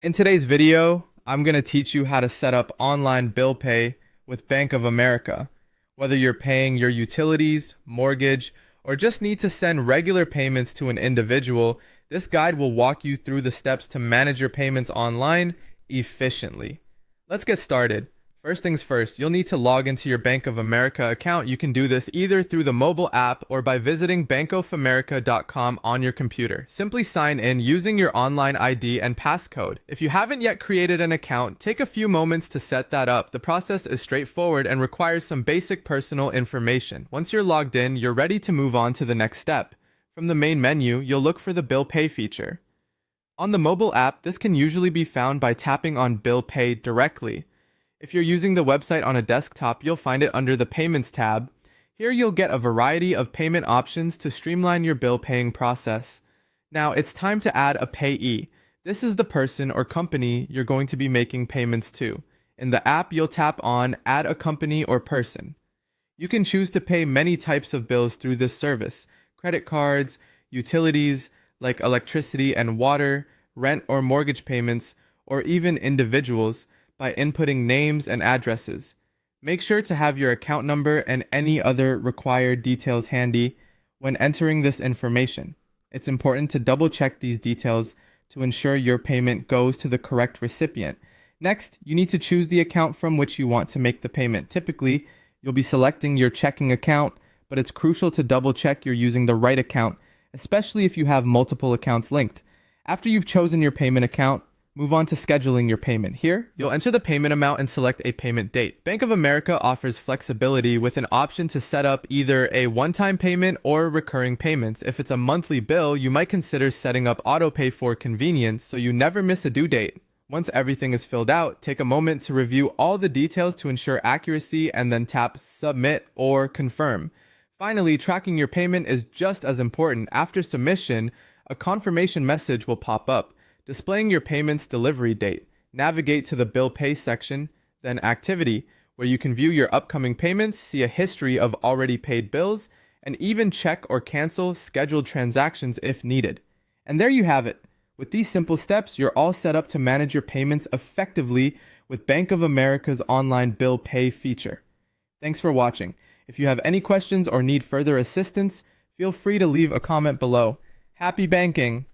In today's video, I'm going to teach you how to set up online bill pay with Bank of America. Whether you're paying your utilities, mortgage, or just need to send regular payments to an individual, this guide will walk you through the steps to manage your payments online efficiently. Let's get started. First things first, you'll need to log into your Bank of America account. You can do this either through the mobile app or by visiting bankofamerica.com on your computer. Simply sign in using your online ID and passcode. If you haven't yet created an account, take a few moments to set that up. The process is straightforward and requires some basic personal information. Once you're logged in, you're ready to move on to the next step. From the main menu, you'll look for the Bill Pay feature. On the mobile app, this can usually be found by tapping on Bill Pay directly. If you're using the website on a desktop, you'll find it under the Payments tab. Here you'll get a variety of payment options to streamline your bill paying process. Now it's time to add a payee. This is the person or company you're going to be making payments to. In the app, you'll tap on Add a Company or Person. You can choose to pay many types of bills through this service: credit cards, utilities like electricity and water, rent or mortgage payments, or even individuals by inputting names and addresses. Make sure to have your account number and any other required details handy when entering this information. It's important to double check these details to ensure your payment goes to the correct recipient. Next, you need to choose the account from which you want to make the payment. Typically, you'll be selecting your checking account, but it's crucial to double check you're using the right account, especially if you have multiple accounts linked. After you've chosen your payment account, move on to scheduling your payment. Here, you'll enter the payment amount and select a payment date. Bank of America offers flexibility with an option to set up either a one-time payment or recurring payments. If it's a monthly bill, you might consider setting up autopay for convenience so you never miss a due date. Once everything is filled out, take a moment to review all the details to ensure accuracy and then tap Submit or Confirm. Finally, tracking your payment is just as important. After submission, a confirmation message will pop up displaying your payment's delivery date. Navigate to the Bill Pay section, then Activity, where you can view your upcoming payments, see a history of already paid bills, and even check or cancel scheduled transactions if needed. And there you have it. With these simple steps, you're all set up to manage your payments effectively with Bank of America's online bill pay feature. Thanks for watching. If you have any questions or need further assistance, feel free to leave a comment below. Happy banking!